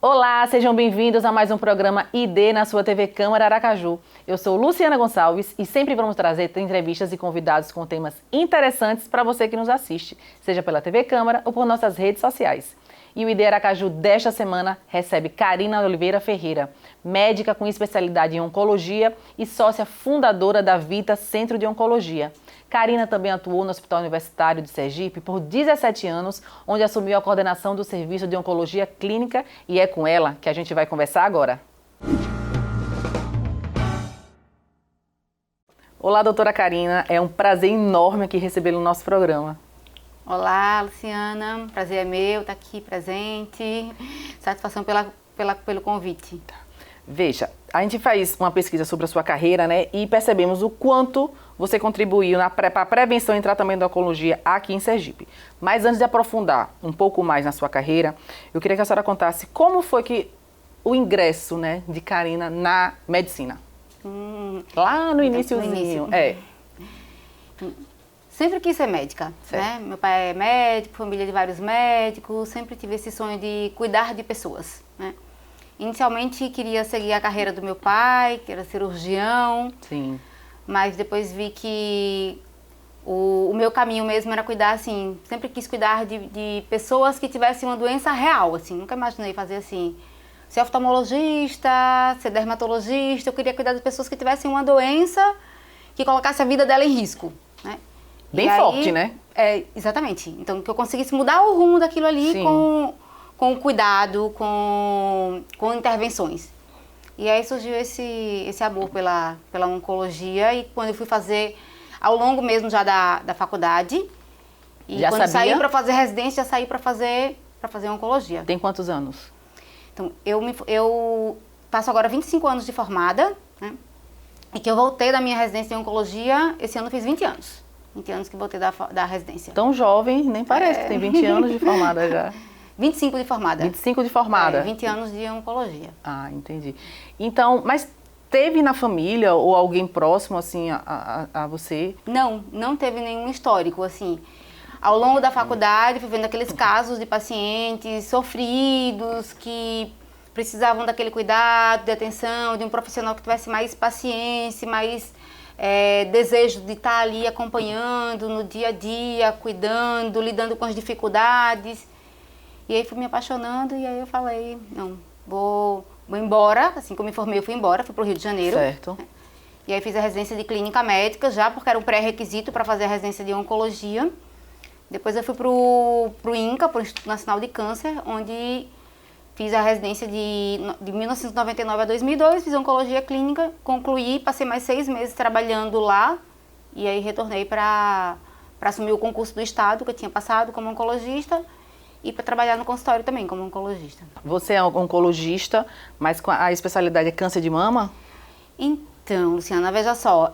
Olá, sejam bem-vindos a mais um programa ID na sua TV Câmara Aracaju. Eu sou Luciana Gonçalves e sempre vamos trazer entrevistas e convidados com temas interessantes para você que nos assiste, seja pela TV Câmara ou por nossas redes sociais. E o ID Aracaju desta semana recebe Karina Oliveira Ferreira, médica com especialidade em oncologia e sócia fundadora da Vita Centro de Oncologia. Karina também atuou no Hospital Universitário de Sergipe por 17 anos, onde assumiu a coordenação do Serviço de Oncologia Clínica, e é com ela que a gente vai conversar agora. Olá, doutora Karina, é um prazer enorme aqui recebê-la no nosso programa. Olá, Luciana, prazer é meu estar aqui presente, satisfação pelo convite. Veja, a gente faz uma pesquisa sobre a sua carreira, né, e percebemos o quanto você contribuiu para a prevenção e tratamento da oncologia aqui em Sergipe. Mas antes de aprofundar um pouco mais na sua carreira, eu queria que a senhora contasse como foi que o ingresso, né, de Karina na medicina. Lá no iniciozinho. Sempre quis ser médica, né? Meu pai é médico, família de vários médicos, sempre tive esse sonho de cuidar de pessoas, né? Inicialmente queria seguir a carreira do meu pai, que era cirurgião. Sim. Mas depois vi que o meu caminho mesmo era cuidar, assim, sempre quis cuidar de pessoas que tivessem uma doença real, assim, nunca imaginei fazer assim, ser oftalmologista, ser dermatologista, eu queria cuidar de pessoas que tivessem uma doença que colocasse a vida dela em risco, né? Bem forte, né? Exatamente, então que eu conseguisse mudar o rumo daquilo ali com cuidado, com intervenções. E aí surgiu esse amor pela oncologia, e quando eu fui fazer, ao longo mesmo já da faculdade, e já quando sabia? saí para fazer residência, já saí para fazer oncologia. Tem quantos anos? Então, eu passo agora 25 anos de formada, né? E que eu voltei da minha residência em oncologia, esse ano eu fiz 20 anos. 20 anos que voltei da residência. Tão jovem, nem parece que tem 20 anos de formada já. 25 de formada. 25 de formada. 20 anos de oncologia. Ah, entendi. Então, mas teve na família ou alguém próximo, assim, a você? Não teve nenhum histórico, assim. Ao longo da faculdade, fui vendo aqueles casos de pacientes sofridos, que precisavam daquele cuidado, de atenção, de um profissional que tivesse mais paciência, mais desejo de estar ali acompanhando no dia a dia, cuidando, lidando com as dificuldades. E aí fui me apaixonando, e aí eu falei, não, vou embora. Assim que eu me formei, eu fui embora, fui para o Rio de Janeiro. Certo. E aí fiz a residência de clínica médica, já porque era um pré-requisito para fazer a residência de oncologia. Depois eu fui para o INCA, para o Instituto Nacional de Câncer, onde fiz a residência de 1999 a 2002, fiz oncologia clínica, concluí, passei mais 6 meses trabalhando lá, e aí retornei para assumir o concurso do Estado, que eu tinha passado como oncologista, e para trabalhar no consultório também como oncologista. Você é oncologista, mas a especialidade é câncer de mama? Então, Luciana, veja só,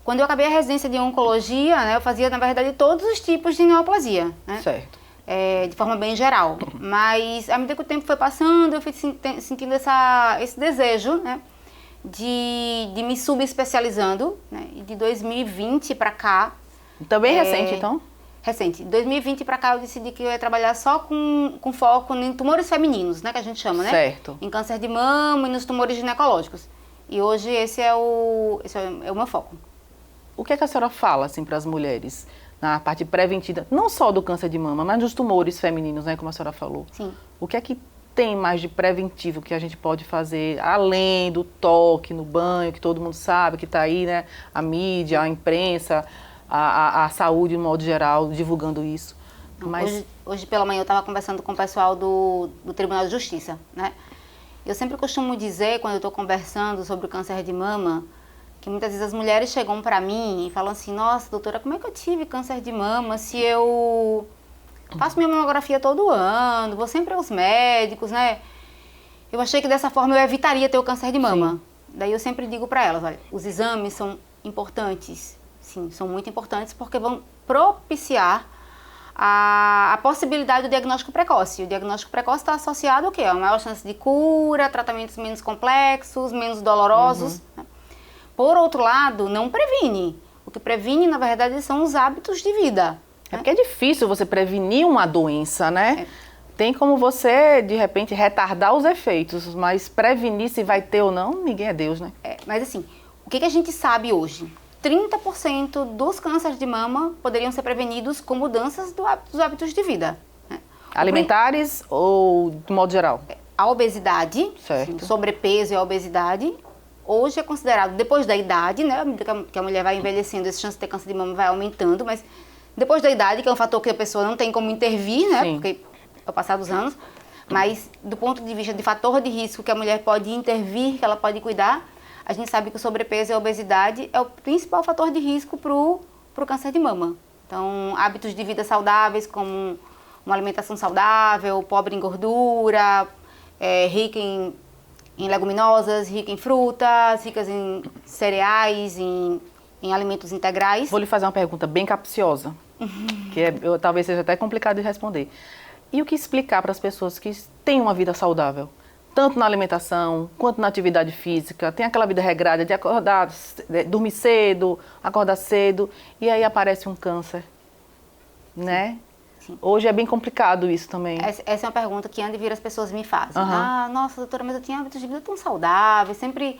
quando eu acabei a residência de oncologia, né, eu fazia, na verdade, todos os tipos de neoplasia, né? Certo. De forma bem geral. Mas, à medida que o tempo foi passando, eu fui sentindo esse desejo, né, de me subespecializando, né? E de 2020 para cá... Também recente, então? Recente. De 2020 para cá eu decidi que eu ia trabalhar só com foco em tumores femininos, né, que a gente chama, né? Certo. Em câncer de mama e nos tumores ginecológicos. E hoje esse é o meu foco. O que é que a senhora fala, assim, para as mulheres na parte preventiva, não só do câncer de mama, mas dos tumores femininos, né, como a senhora falou? Sim. O que é que tem mais de preventivo que a gente pode fazer, além do toque no banho, que todo mundo sabe, que está aí, né, a mídia, a imprensa, a saúde, no modo geral, divulgando isso. Mas... Hoje pela manhã eu estava conversando com o pessoal do Tribunal de Justiça, né? Eu sempre costumo dizer, quando eu estou conversando sobre o câncer de mama, que muitas vezes as mulheres chegam para mim e falam assim, nossa, doutora, como é que eu tive câncer de mama se eu faço minha mamografia todo ano, vou sempre aos médicos, né? Eu achei que dessa forma eu evitaria ter o câncer de mama. Sim. Daí eu sempre digo para elas, olha, os exames são importantes. Sim, são muito importantes porque vão propiciar a possibilidade do diagnóstico precoce. O diagnóstico precoce está associado ao quê? A maior chance de cura, tratamentos menos complexos, menos dolorosos. Né? Por outro lado, não previne. O que previne, na verdade, são os hábitos de vida. É porque é difícil você prevenir uma doença, né? Tem como você, de repente, retardar os efeitos, mas prevenir se vai ter ou não, ninguém é Deus, né? Mas assim, o que a gente sabe hoje? 30% dos cânceres de mama poderiam ser prevenidos com mudanças dos hábitos de vida. Né? Alimentares ou de modo geral? A obesidade, Certo. o sobrepeso e a obesidade, hoje é considerado, depois da idade, né? À medida que a mulher vai envelhecendo, essa chance de ter câncer de mama vai aumentando, mas depois da idade, que é um fator que a pessoa não tem como intervir, né? Sim. Porque é o passar dos anos, mas do ponto de vista de fator de risco que a mulher pode intervir, que ela pode cuidar, a gente sabe que o sobrepeso e a obesidade é o principal fator de risco para o câncer de mama. Então, hábitos de vida saudáveis, como uma alimentação saudável, pobre em gordura, rica em leguminosas, rica em frutas, ricas em cereais, em alimentos integrais. Vou lhe fazer uma pergunta bem capciosa, que talvez seja até complicado de responder. E o que explicar para as pessoas que têm uma vida saudável? Tanto na alimentação, quanto na atividade física, tem aquela vida regrada de acordar, dormir cedo, acordar cedo, e aí aparece um câncer, né? Sim. Hoje é bem complicado isso também. Essa é uma pergunta que anda e vira as pessoas me fazem. Uhum. Ah, nossa, doutora, mas eu tinha hábitos de vida tão saudáveis, sempre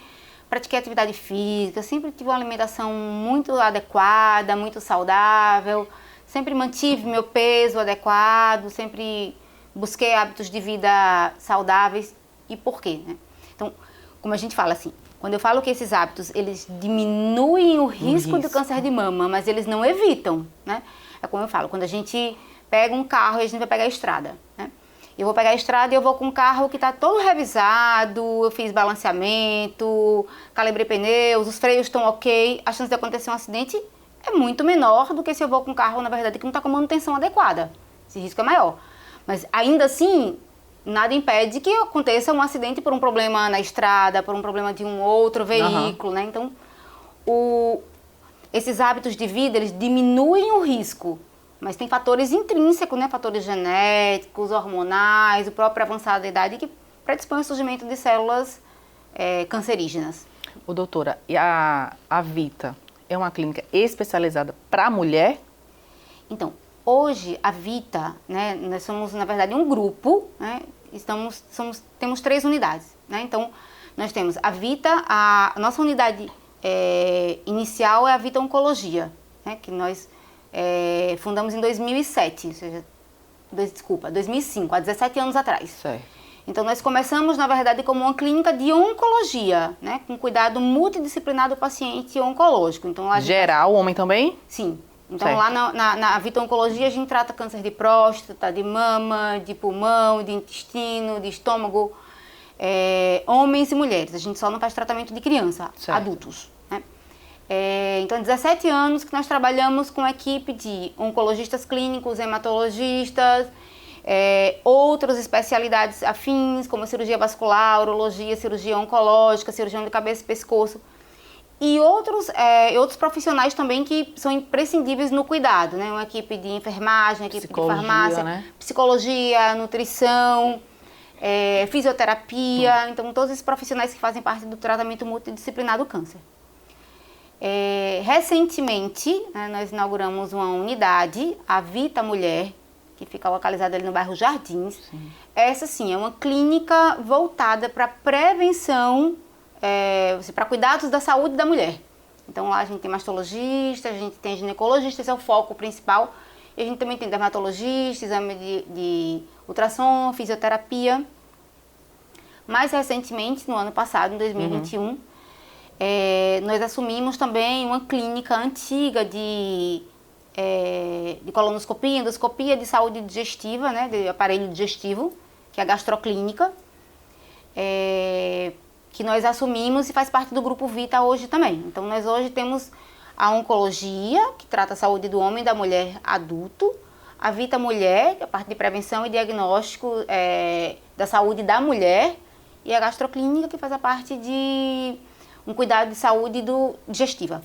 pratiquei atividade física, sempre tive uma alimentação muito adequada, muito saudável, sempre mantive meu peso adequado, sempre busquei hábitos de vida saudáveis. E por quê, né? Então, como a gente fala assim, quando eu falo que esses hábitos, eles diminuem o risco do câncer de mama, mas eles não evitam, né? É como eu falo, quando a gente pega um carro e a gente vai pegar a estrada, né? Eu vou pegar a estrada e eu vou com um carro que está todo revisado, eu fiz balanceamento, calibrei pneus, os freios estão ok, a chance de acontecer um acidente é muito menor do que se eu vou com um carro, na verdade, que não está com manutenção adequada. Esse risco é maior. Mas ainda assim, nada impede que aconteça um acidente por um problema na estrada, por um problema de um outro veículo, né? Então, esses hábitos de vida, eles diminuem o risco, mas tem fatores intrínsecos, né? Fatores genéticos, hormonais, o próprio avançado da idade que predispõe ao surgimento de células cancerígenas. Ô, doutora, e a Vita é uma clínica especializada para mulher? Então, hoje a Vita, né, nós somos na verdade um grupo, né, temos 3 unidades, né, então nós temos a Vita, a nossa unidade inicial é a Vita Oncologia, né, que nós fundamos em 2007, ou seja, 2005, há 17 anos atrás. Certo. Então nós começamos na verdade como uma clínica de oncologia, né, com cuidado multidisciplinar do paciente oncológico. Então, lá geral, o homem também? Sim. Então, certo. lá na Vita Oncologia, a gente trata câncer de próstata, de mama, de pulmão, de intestino, de estômago, homens e mulheres. A gente só não faz tratamento de criança, certo. Adultos. Né? Então, 17 anos que nós trabalhamos com a equipe de oncologistas clínicos, hematologistas, outras especialidades afins, como cirurgia vascular, urologia, cirurgia oncológica, cirurgião de cabeça e pescoço. E outros profissionais também que são imprescindíveis no cuidado, né? Uma equipe de enfermagem, equipe de farmácia, né? Psicologia, nutrição, fisioterapia. Então, todos esses profissionais que fazem parte do tratamento multidisciplinar do câncer. Recentemente, né, nós inauguramos uma unidade, a Vita Mulher, que fica localizada ali no bairro Jardins. Sim. Essa, sim, é uma clínica voltada para prevenção, para cuidados da saúde da mulher. Então lá a gente tem mastologista, a gente tem ginecologista, esse é o foco principal. E a gente também tem dermatologista, exame de ultrassom, fisioterapia. Mais recentemente, no ano passado, em 2021, nós assumimos também uma clínica antiga de colonoscopia, endoscopia de saúde digestiva, né, de aparelho digestivo, que é a gastroclínica. Que nós assumimos e faz parte do Grupo Vita hoje também. Então, nós hoje temos a oncologia, que trata a saúde do homem e da mulher adulto, a Vita Mulher, que é a parte de prevenção e diagnóstico da saúde da mulher, e a gastroclínica, que faz a parte de um cuidado de saúde digestiva.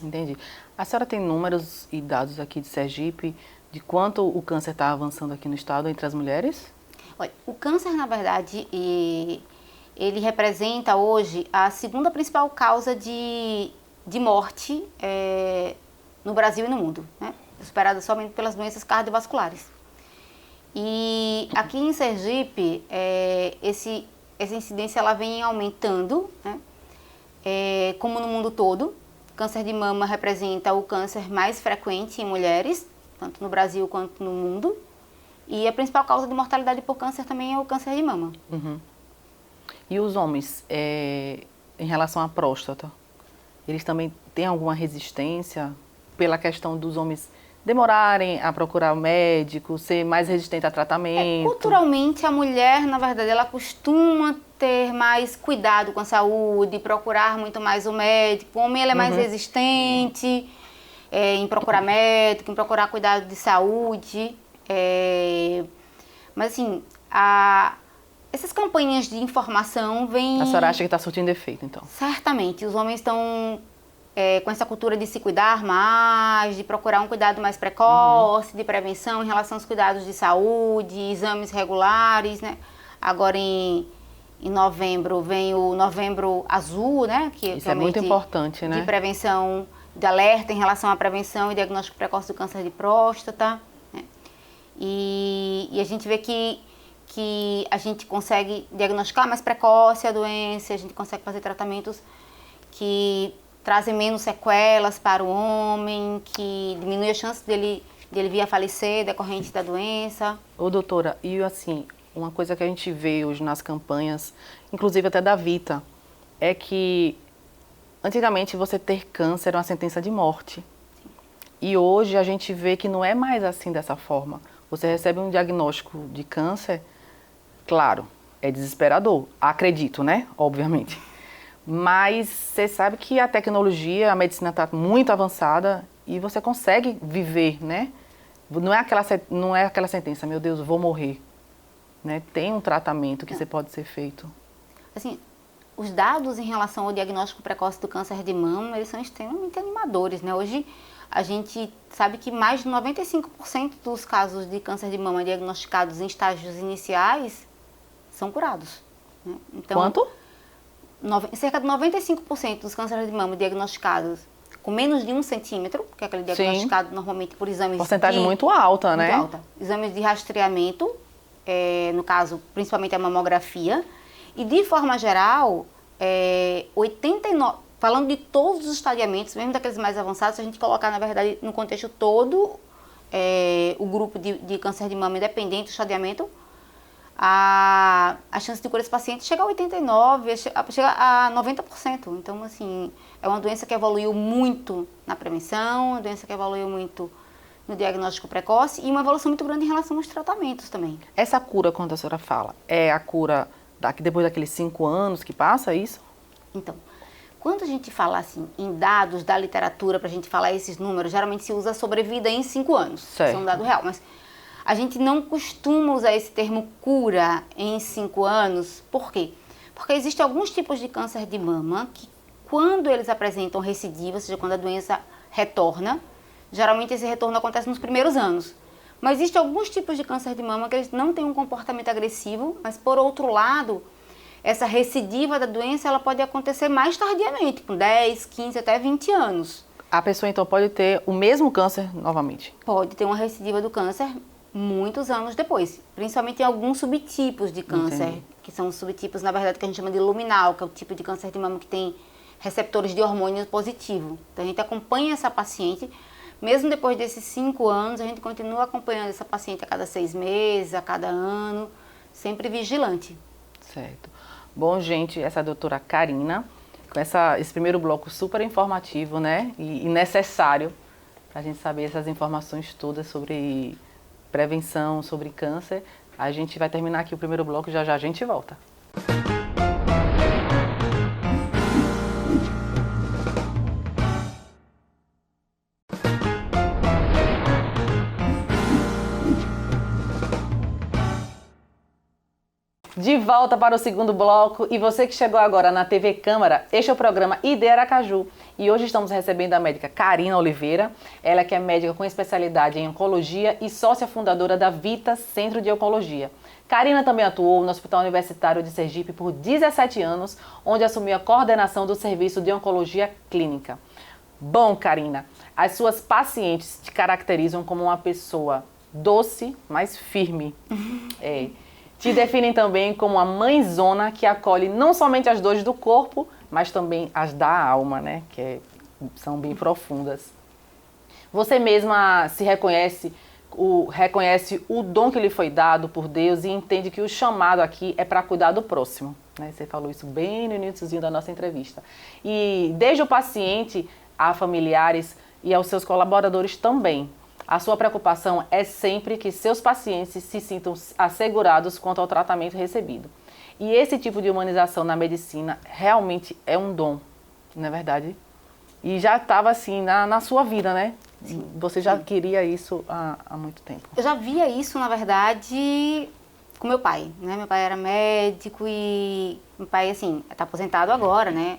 Entendi. A senhora tem números e dados aqui de Sergipe de quanto o câncer está avançando aqui no estado entre as mulheres? Olha, o câncer, na verdade, ele representa hoje a segunda principal causa de morte no Brasil e no mundo, né? Superada somente pelas doenças cardiovasculares. E aqui em Sergipe, essa incidência ela vem aumentando, né? Como no mundo todo. Câncer de mama representa o câncer mais frequente em mulheres, tanto no Brasil quanto no mundo. E a principal causa de mortalidade por câncer também é o câncer de mama. Uhum. E os homens, em relação à próstata, eles também têm alguma resistência pela questão dos homens demorarem a procurar o médico, ser mais resistente a tratamento? Culturalmente, a mulher, na verdade, ela costuma ter mais cuidado com a saúde, procurar muito mais o médico. O homem ele é mais resistente em procurar médico, em procurar cuidado de saúde. Mas assim, essas campanhas de informação vêm... A senhora acha que está surtindo efeito, então? Certamente. Os homens estão com essa cultura de se cuidar mais, de procurar um cuidado mais precoce, de prevenção em relação aos cuidados de saúde, exames regulares, né? Agora em novembro vem o Novembro Azul, né? Isso é muito importante, né? De prevenção, de alerta em relação à prevenção e diagnóstico precoce do câncer de próstata, né? E a gente vê que a gente consegue diagnosticar mais precoce a doença, a gente consegue fazer tratamentos que trazem menos sequelas para o homem, que diminui a chance dele vir a falecer decorrente da doença. Ô, doutora, e assim, uma coisa que a gente vê hoje nas campanhas, inclusive até da Vita, é que antigamente você ter câncer era uma sentença de morte. Sim. E hoje a gente vê que não é mais assim dessa forma. Você recebe um diagnóstico de câncer, claro, é desesperador, acredito, né? Obviamente. Mas você sabe que a tecnologia, a medicina está muito avançada e você consegue viver, né? Não é aquela sentença, meu Deus, vou morrer. Né? Tem um tratamento que você pode ser feito. Assim, os dados em relação ao diagnóstico precoce do câncer de mama, eles são extremamente animadores, né? Hoje a gente sabe que mais de 95% dos casos de câncer de mama diagnosticados em estágios iniciais são curados. Né? Então, quanto? Cerca de 95% dos cânceres de mama diagnosticados com menos de 1 centímetro, que é aquele diagnosticado normalmente por exames... Porcentagem muito alta, né? Muito alta. Exames de rastreamento, no caso, principalmente a mamografia. E, de forma geral, 89... Falando de todos os estadiamentos, mesmo daqueles mais avançados, se a gente colocar, na verdade, no contexto todo, o grupo de câncer de mama independente do estadiamento, a chance de cura desse paciente chega a 89%, chega a 90%. Então, assim, é uma doença que evoluiu muito na prevenção, uma doença que evoluiu muito no diagnóstico precoce e uma evolução muito grande em relação aos tratamentos também. Essa cura, quando a senhora fala, é a cura depois daqueles 5 anos que passa, é isso? Então, quando a gente fala assim, em dados da literatura, para a gente falar esses números, geralmente se usa sobrevida em 5 anos. Certo. Isso é um dado real, mas a gente não costuma usar esse termo cura em 5 anos. Por quê? Porque existem alguns tipos de câncer de mama que, quando eles apresentam recidiva, ou seja, quando a doença retorna, geralmente esse retorno acontece nos primeiros anos. Mas existem alguns tipos de câncer de mama que eles não têm um comportamento agressivo, mas, por outro lado, essa recidiva da doença ela pode acontecer mais tardiamente, com 10, 15, até 20 anos. A pessoa, então, pode ter o mesmo câncer novamente? Pode ter uma recidiva do câncer muitos anos depois, principalmente em alguns subtipos de câncer, Entendi. Que são os subtipos, na verdade, que a gente chama de luminal, que é o tipo de câncer de mama que tem receptores de hormônio positivo. Então, a gente acompanha essa paciente, mesmo depois desses 5 anos, a gente continua acompanhando essa paciente a cada 6 meses, a cada ano, sempre vigilante. Certo. Bom, gente, essa é a doutora Karina, com esse primeiro bloco super informativo, né, e necessário para a gente saber essas informações todas sobre prevenção, sobre câncer. A gente vai terminar aqui o primeiro bloco e já a gente volta. De volta para o segundo bloco, e você que chegou agora na TV Câmara, este é o programa ID Aracaju, e hoje estamos recebendo a médica Karina Oliveira, ela que é médica com especialidade em oncologia e sócia fundadora da Vita Centro de Oncologia. Karina também atuou no Hospital Universitário de Sergipe por 17 anos, onde assumiu a coordenação do Serviço de Oncologia Clínica. Bom, Karina, as suas pacientes te caracterizam como uma pessoa doce, mas firme. Te definem também como a mãezona que acolhe não somente as dores do corpo, mas também as da alma, né? São bem profundas. Você mesma se reconhece o dom que lhe foi dado por Deus e entende que o chamado aqui é para cuidar do próximo, né? Você falou isso bem no iníciozinho da nossa entrevista. E desde o paciente a familiares e aos seus colaboradores também. A sua preocupação é sempre que seus pacientes se sintam assegurados quanto ao tratamento recebido. E esse tipo de humanização na medicina realmente é um dom, não é verdade? E já estava assim na sua vida, né? Sim, você já queria isso há muito tempo. Eu já via isso, na verdade, com meu pai, né? Meu pai era médico e meu pai, assim, está aposentado agora, né?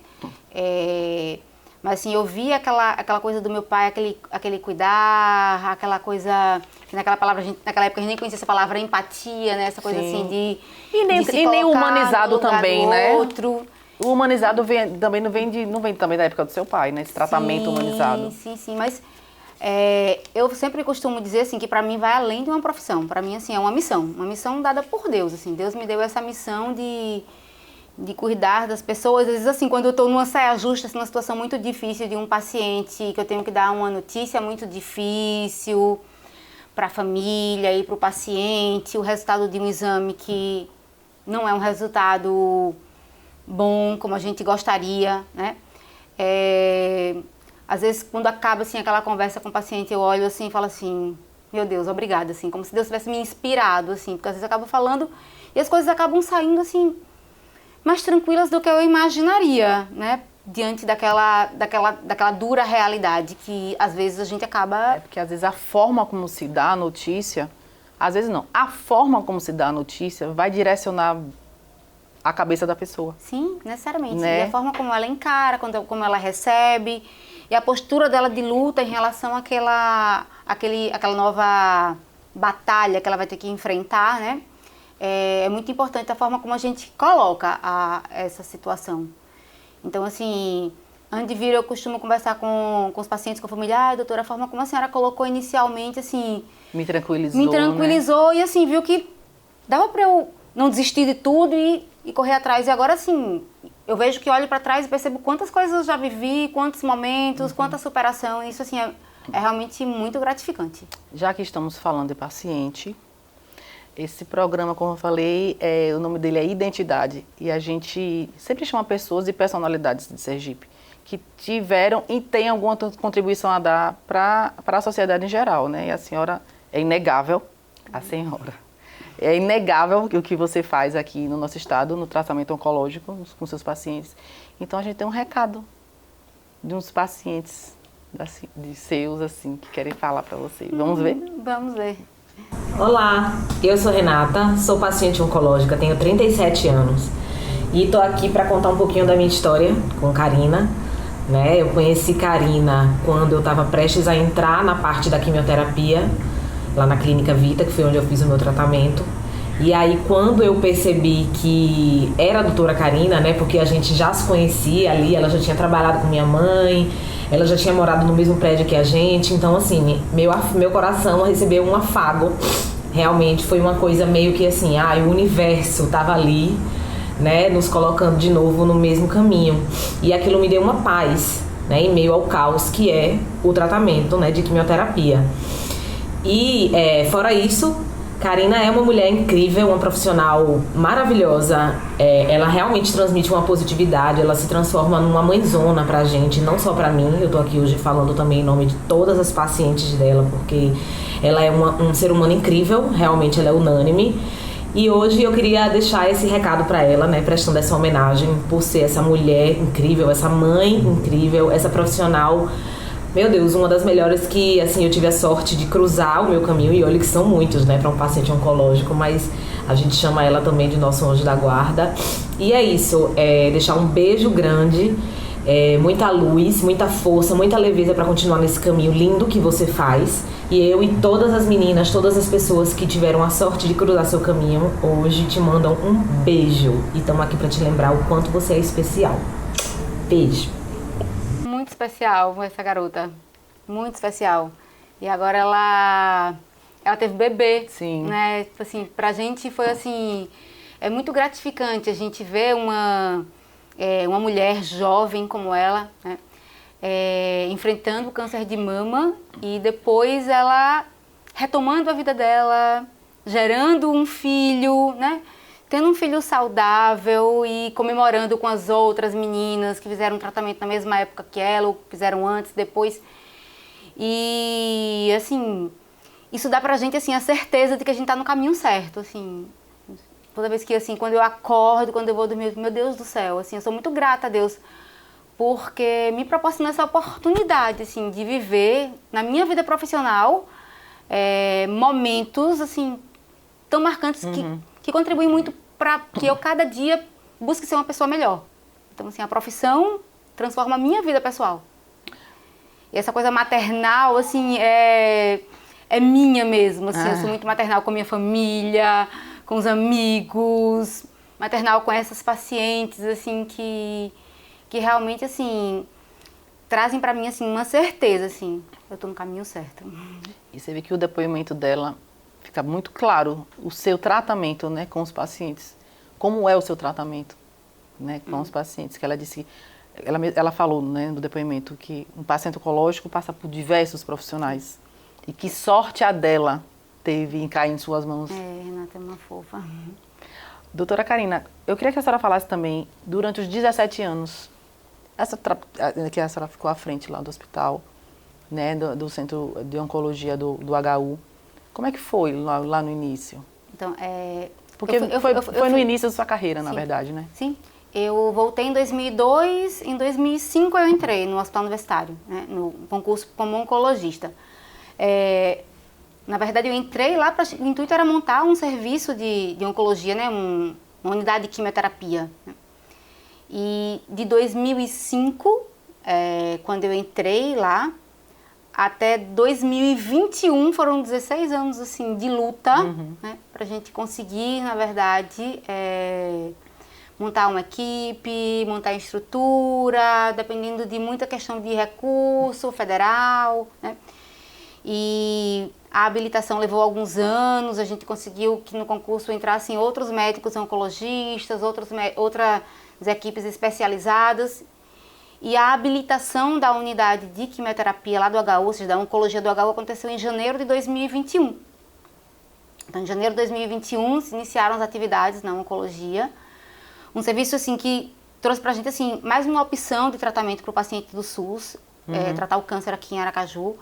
Mas assim, eu via aquela coisa do meu pai, aquele cuidar, aquela coisa que naquela época a gente nem conhecia essa palavra empatia, né? Essa coisa assim de nem humanizado também, né? Outro. O humanizado também não vem também da época do seu pai, né? Esse tratamento humanizado. Sim, mas eu sempre costumo dizer assim que para mim vai além de uma profissão. Para mim assim é uma missão dada por Deus. Assim, Deus me deu essa missão de cuidar das pessoas. Às vezes, assim, quando eu estou numa saia justa, assim, numa situação muito difícil de um paciente, que eu tenho que dar uma notícia muito difícil para a família e para o paciente, o resultado de um exame que não é um resultado bom, como a gente gostaria, né? Às vezes, quando acaba, assim, aquela conversa com o paciente, eu olho, assim, e falo assim, meu Deus, obrigada, assim, como se Deus tivesse me inspirado, assim, porque às vezes eu acabo falando e as coisas acabam saindo, assim, mais tranquilas do que eu imaginaria, né? Diante daquela dura realidade que às vezes a gente acaba... Porque às vezes a forma como se dá a notícia, às vezes não, a forma como se dá a notícia vai direcionar a cabeça da pessoa. Sim, necessariamente. Né? E a forma como ela encara, como ela recebe, e a postura dela de luta em relação àquela nova batalha que ela vai ter que enfrentar, né? É muito importante a forma como a gente coloca essa situação. Então, assim, antes de vir eu costumo conversar com os pacientes, com a família, doutora, a forma como a senhora colocou inicialmente, assim... Me tranquilizou, né? E assim, viu que dava para eu não desistir de tudo e correr atrás. E agora, assim, eu vejo que olho para trás e percebo quantas coisas eu já vivi, quantos momentos, quanta superação. E isso, assim, é realmente muito gratificante. Já que estamos falando de paciente... Esse programa, como eu falei, o nome dele é Identidade. E a gente sempre chama pessoas e personalidades de Sergipe que tiveram e têm alguma contribuição a dar para a sociedade em geral, né? E a senhora é inegável, é inegável o que você faz aqui no nosso estado, no tratamento oncológico com seus pacientes. Então a gente tem um recado de uns pacientes de seus, assim, que querem falar para você. Vamos ver? Vamos ver. Olá, eu sou Renata, sou paciente oncológica, tenho 37 anos e estou aqui para contar um pouquinho da minha história com Karina, né? Eu conheci Karina quando eu estava prestes a entrar na parte da quimioterapia, lá na Clínica Vita, que foi onde eu fiz o meu tratamento. E aí, quando eu percebi que era a doutora Karina, né, porque a gente já se conhecia ali, ela já tinha trabalhado com minha mãe, ela já tinha morado no mesmo prédio que a gente, então assim, meu coração recebeu um afago. Realmente foi uma coisa meio que assim, o universo tava ali, né, nos colocando de novo no mesmo caminho. E aquilo me deu uma paz, né, em meio ao caos que é o tratamento, né, de quimioterapia. E fora isso, Karina é uma mulher incrível, uma profissional maravilhosa, ela realmente transmite uma positividade, ela se transforma numa mãezona pra gente, não só pra mim, eu tô aqui hoje falando também em nome de todas as pacientes dela, porque ela é um ser humano incrível, realmente ela é unânime, e hoje eu queria deixar esse recado pra ela, né, prestando essa homenagem por ser essa mulher incrível, essa mãe incrível, essa profissional. Meu Deus, uma das melhores que, assim, eu tive a sorte de cruzar o meu caminho, e olha que são muitos, né, para um paciente oncológico, mas a gente chama ela também de nosso anjo da guarda. E é isso, deixar um beijo grande, muita luz, muita força, muita leveza para continuar nesse caminho lindo que você faz. E eu e todas as meninas, todas as pessoas que tiveram a sorte de cruzar seu caminho, hoje te mandam um beijo. E estamos aqui para te lembrar o quanto você é especial. Beijo. Muito especial essa garota, muito especial. E agora ela ela teve bebê. Sim. Né? Tipo assim, pra gente foi assim, é muito gratificante a gente ver uma mulher jovem como ela, né? Enfrentando o câncer de mama e depois ela retomando a vida dela, gerando um filho, né? Tendo um filho saudável e comemorando com as outras meninas que fizeram tratamento na mesma época que ela, ou fizeram antes, depois. E, assim, isso dá pra gente, assim, a certeza de que a gente tá no caminho certo, assim. Toda vez que, assim, quando eu acordo, quando eu vou dormir, meu Deus do céu, assim, eu sou muito grata a Deus porque me proporciona essa oportunidade, assim, de viver na minha vida profissional momentos, assim, tão marcantes que contribuem muito para que eu cada dia busque ser uma pessoa melhor. Então, assim, a profissão transforma a minha vida pessoal. E essa coisa maternal, assim, é minha mesmo, assim, eu sou muito maternal com a minha família, com os amigos, maternal com essas pacientes, assim, que realmente, assim, trazem para mim, assim, uma certeza, assim, eu tô no caminho certo. E você vê que o depoimento dela fica muito claro, o seu tratamento, né, com os pacientes. Como é o seu tratamento, né, com os pacientes? Que ela disse, ela falou, né, no depoimento que um paciente oncológico passa por diversos profissionais. E que sorte a dela teve em cair em suas mãos. Renata é uma fofa. Doutora Karina, eu queria que a senhora falasse também, durante os 17 anos, que a senhora ficou à frente lá do hospital, né, do Centro de Oncologia do HU, como é que foi lá no início? Então, Porque foi no início da sua carreira, na verdade, né? Sim. Eu voltei em 2002, em 2005 eu entrei no Hospital Universitário, né, no concurso como oncologista. Na verdade, eu entrei lá, o intuito era montar um serviço de oncologia, né, uma unidade de quimioterapia. Né? E de 2005, quando eu entrei lá, até 2021 foram 16 anos assim, de luta, né, para a gente conseguir, na verdade, montar uma equipe, montar estrutura, dependendo de muita questão de recurso federal, né? E a habilitação levou alguns anos, a gente conseguiu que no concurso entrassem outros médicos oncologistas, outras equipes especializadas. E a habilitação da unidade de quimioterapia lá do HU, ou seja, da oncologia do HU, aconteceu em janeiro de 2021. Então, em janeiro de 2021, se iniciaram as atividades na oncologia. Um serviço, assim, que trouxe pra gente, assim, mais uma opção de tratamento para o paciente do SUS, tratar o câncer aqui em Aracaju.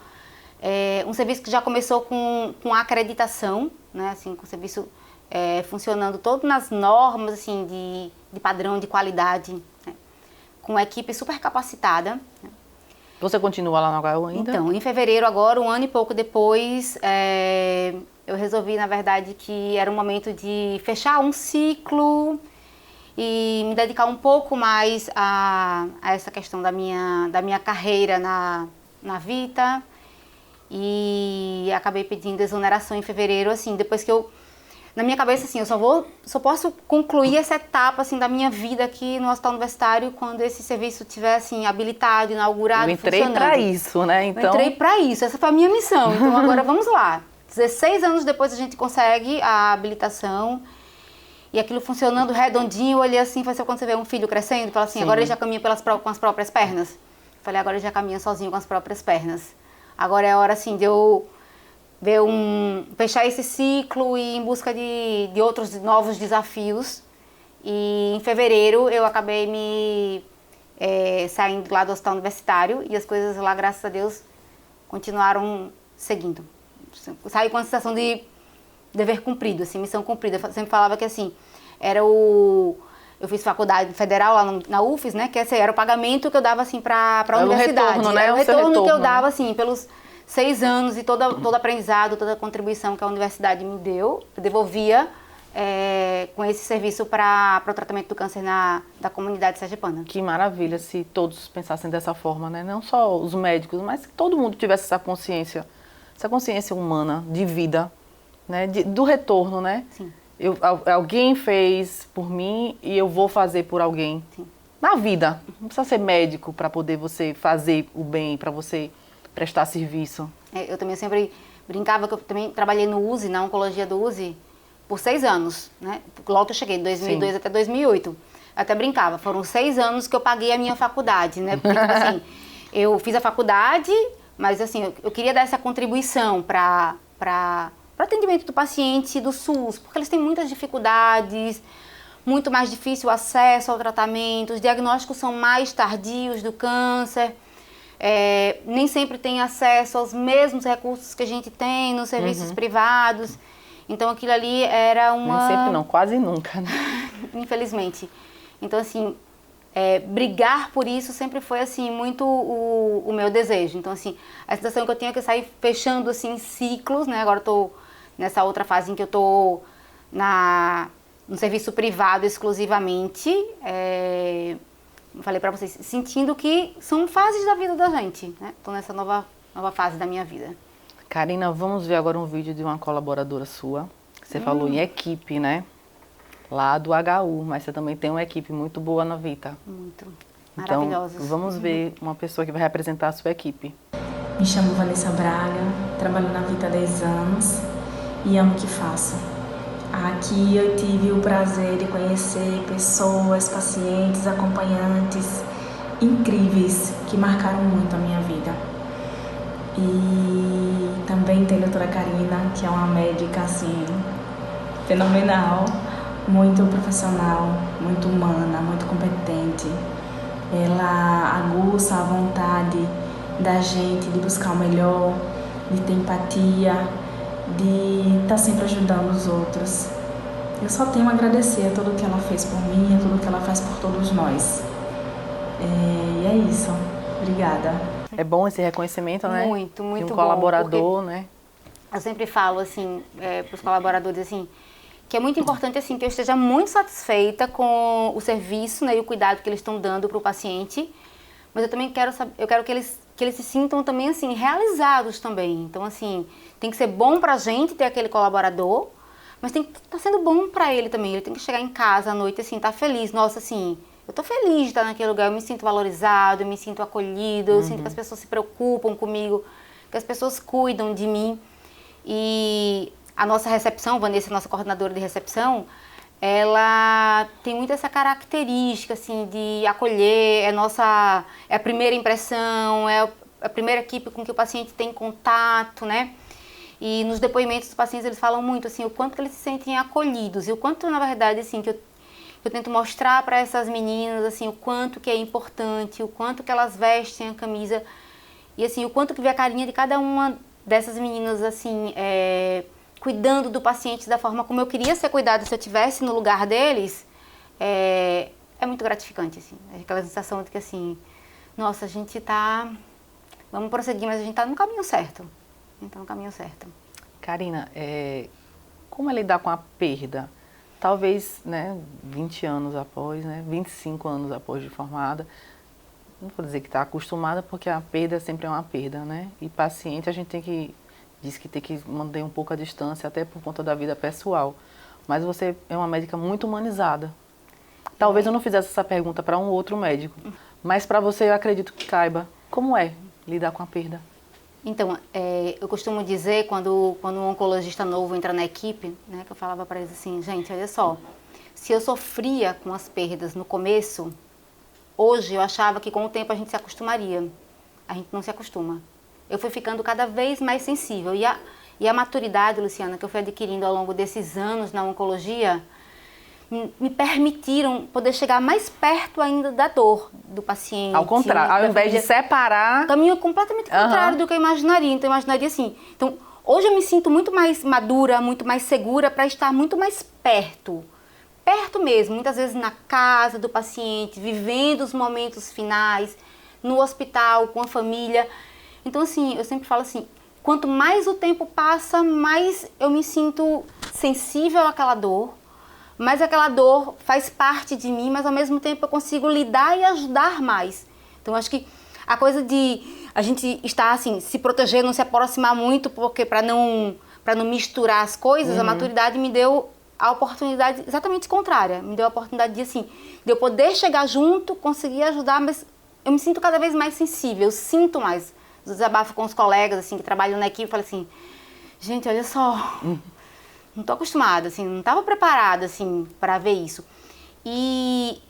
Um serviço que já começou com a acreditação, né, assim, com o serviço funcionando todo nas normas, assim, de padrão, de qualidade, né, com uma equipe super capacitada. Né. Você continua lá no HU ainda? Então, em fevereiro agora, um ano e pouco depois, eu resolvi, na verdade, que era um momento de fechar um ciclo e me dedicar um pouco mais a essa questão da minha carreira na Vita. E acabei pedindo exoneração em fevereiro, assim, depois que na minha cabeça, assim, eu só posso concluir essa etapa, assim, da minha vida aqui no Hospital Universitário quando esse serviço estiver, assim, habilitado, inaugurado, funcionando. Eu entrei para isso, né? Então... Eu entrei para isso, essa foi a minha missão, então agora vamos lá. 16 anos depois a gente consegue a habilitação e aquilo funcionando redondinho, eu olhei assim, foi quando você vê um filho crescendo, fala assim, agora ele já caminha com as próprias pernas. Falei, agora ele já caminha sozinho com as próprias pernas. Agora é a hora, assim, de eu fechar esse ciclo e ir em busca de outros novos desafios. E em fevereiro eu acabei saindo lá do Hospital Universitário e as coisas lá, graças a Deus, continuaram seguindo. Saí com a sensação de dever cumprido, assim, missão cumprida. Eu sempre falava que, assim, eu fiz faculdade federal lá na UFES, né? Que esse era o pagamento que eu dava, assim, para a universidade. Retorno, né? Era o retorno que eu dava, assim, pelos 6 anos e todo aprendizado, toda a contribuição que a universidade me deu. Eu devolvia com esse serviço para o tratamento do câncer da comunidade sergipana. Que maravilha se todos pensassem dessa forma, né? Não só os médicos, mas que todo mundo tivesse essa consciência humana de vida, né? Do retorno, né? Sim. Alguém fez por mim e eu vou fazer por alguém. Sim. Na vida. Não precisa ser médico para poder você fazer o bem, para você prestar serviço. Eu também sempre brincava que eu também trabalhei no USE, na oncologia do USE, por 6 anos, né? Logo que eu cheguei, de 2002 Sim. até 2008. Eu até brincava, foram 6 anos que eu paguei a minha faculdade, né? Porque, tipo assim, eu fiz a faculdade, mas assim, eu queria dar essa contribuição para o atendimento do paciente do SUS, porque eles têm muitas dificuldades, muito mais difícil o acesso ao tratamento, os diagnósticos são mais tardios do câncer, nem sempre tem acesso aos mesmos recursos que a gente tem nos serviços privados. Então aquilo ali era uma... Nem sempre não, quase nunca, né? Infelizmente. Então assim, brigar por isso sempre foi assim muito o meu desejo. Então assim, a sensação que eu tenho é que eu sair fechando assim ciclos, né? Agora eu tô nessa outra fase em que eu tô no serviço privado exclusivamente, falei para vocês, sentindo que são fases da vida da gente, né? Tô nessa nova fase da minha vida. Karina, vamos ver agora um vídeo de uma colaboradora sua. Você falou em equipe, né? Lá do HU, mas você também tem uma equipe muito boa na Vita. Muito. Então, Maravilhosos. vamos ver uma pessoa que vai representar a sua equipe. Me chamo Vanessa Braga, trabalho na Vita há 10 anos e amo o que faço. Aqui eu tive o prazer de conhecer pessoas, pacientes, acompanhantes incríveis que marcaram muito a minha vida. E também tem a doutora Karina, que é uma médica assim, fenomenal, muito profissional, muito humana, muito competente. Ela aguça a vontade da gente de buscar o melhor, de ter empatia, de estar sempre ajudando os outros. Eu só tenho a agradecer a tudo que ela fez por mim, a tudo que ela faz por todos nós. E é isso. Obrigada. É bom esse reconhecimento, né? Muito, muito de um bom. colaborador, né? Eu sempre falo, assim, para os colaboradores, assim, que é muito importante, assim, que eu esteja muito satisfeita com o serviço, né, e o cuidado que eles estão dando para o paciente, mas eu também quero que eles se sintam também, assim, realizados também. Então, assim, tem que ser bom para a gente ter aquele colaborador, mas tem que estar sendo bom para ele também. Ele tem que chegar em casa à noite, assim, estar feliz. Nossa, assim, eu tô feliz de estar naquele lugar, eu me sinto valorizado, eu me sinto acolhido, eu sinto que as pessoas se preocupam comigo, que as pessoas cuidam de mim. E a nossa recepção, Vanessa, nossa coordenadora de recepção, ela tem muito essa característica, assim, de acolher, é a primeira impressão, é a primeira equipe com que o paciente tem contato, né? E nos depoimentos dos pacientes eles falam muito, assim, o quanto que eles se sentem acolhidos e o quanto, na verdade, assim, que eu tento mostrar para essas meninas, assim, o quanto que é importante, o quanto que elas vestem a camisa e, assim, o quanto que vê a carinha de cada uma dessas meninas, assim, cuidando do paciente da forma como eu queria ser cuidada se eu estivesse no lugar deles, é muito gratificante, assim. É aquela sensação de que, assim, nossa, a gente tá... Vamos prosseguir, mas a gente tá no caminho certo. A gente tá no caminho certo. Karina, como é lidar com a perda? Talvez, né, 20 anos após, né, 25 anos após de formada, não vou dizer que está acostumada, porque a perda sempre é uma perda, né? E paciente a gente diz que tem que manter um pouco a distância, até por conta da vida pessoal. Mas você é uma médica muito humanizada. Talvez eu não fizesse essa pergunta para um outro médico, mas para você eu acredito que caiba. Como é lidar com a perda? Então, eu costumo dizer, quando um oncologista novo entra na equipe, né, que eu falava para eles assim, gente, olha só, se eu sofria com as perdas no começo, hoje eu achava que com o tempo a gente se acostumaria. A gente não se acostuma. Eu fui ficando cada vez mais sensível. E a maturidade, Luciana, que eu fui adquirindo ao longo desses anos na oncologia, me permitiram poder chegar mais perto ainda da dor do paciente. Ao contrário, ao invés de separar... Caminho completamente contrário do que eu imaginaria. Então, eu imaginaria assim... Então, hoje eu me sinto muito mais madura, muito mais segura para estar muito mais perto. Perto mesmo, muitas vezes na casa do paciente, vivendo os momentos finais, no hospital, com a família. Então, assim, eu sempre falo assim, quanto mais o tempo passa, mais eu me sinto sensível àquela dor, mas aquela dor faz parte de mim, mas ao mesmo tempo eu consigo lidar e ajudar mais. Então, acho que a coisa de a gente estar assim, se proteger, não se aproximar muito, porque para não misturar as coisas, a maturidade me deu a oportunidade exatamente contrária. Me deu a oportunidade de, assim, de eu poder chegar junto, conseguir ajudar, mas eu me sinto cada vez mais sensível, eu sinto mais, desabafo com os colegas, assim, que trabalham na equipe, eu falei assim, gente, olha só, não tô acostumada, assim, não estava preparada, assim, para ver isso. E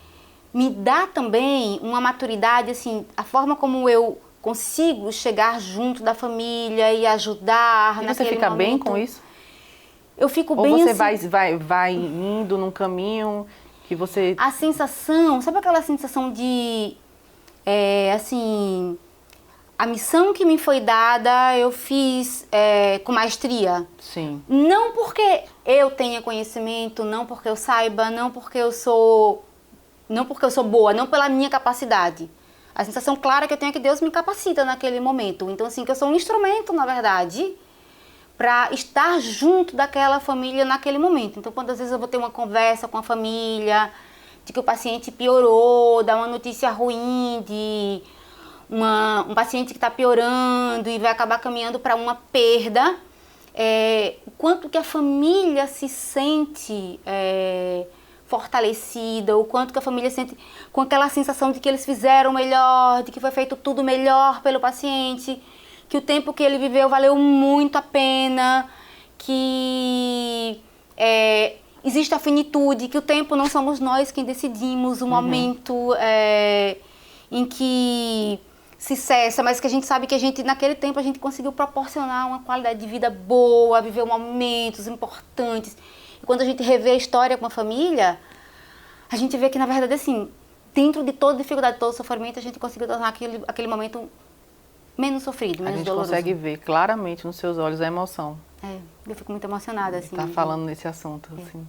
me dá também uma maturidade, assim, a forma como eu consigo chegar junto da família e ajudar E naquele você fica momento. bem com isso? Eu fico Ou bem você assim, vai indo num caminho que você... a sensação, sabe aquela sensação de, assim, a missão que me foi dada eu fiz com maestria. Sim. Não porque eu tenha conhecimento, não porque eu saiba, não porque eu sou boa, não pela minha capacidade. A sensação clara que eu tenho é que Deus me capacita naquele momento. Então, assim, que eu sou um instrumento, na verdade, para estar junto daquela família naquele momento. Então, quando às vezes eu vou ter uma conversa com a família, de que o paciente piorou, dá uma notícia ruim de um paciente que está piorando e vai acabar caminhando para uma perda, o quanto que a família se sente fortalecida, o quanto que a família sente com aquela sensação de que eles fizeram o melhor, de que foi feito tudo melhor pelo paciente, que o tempo que ele viveu valeu muito a pena, que existe a finitude, que o tempo não somos nós quem decidimos, o momento em que se cessa, mas que a gente sabe que naquele tempo a gente conseguiu proporcionar uma qualidade de vida boa, viver momentos importantes. E quando a gente revê a história com a família, a gente vê que, na verdade, assim, dentro de toda dificuldade, todo sofrimento, a gente conseguiu tornar aquele momento menos sofrido, menos doloroso. A gente consegue ver claramente nos seus olhos a emoção. Eu fico muito emocionada, assim. Tá falando nesse assunto, assim.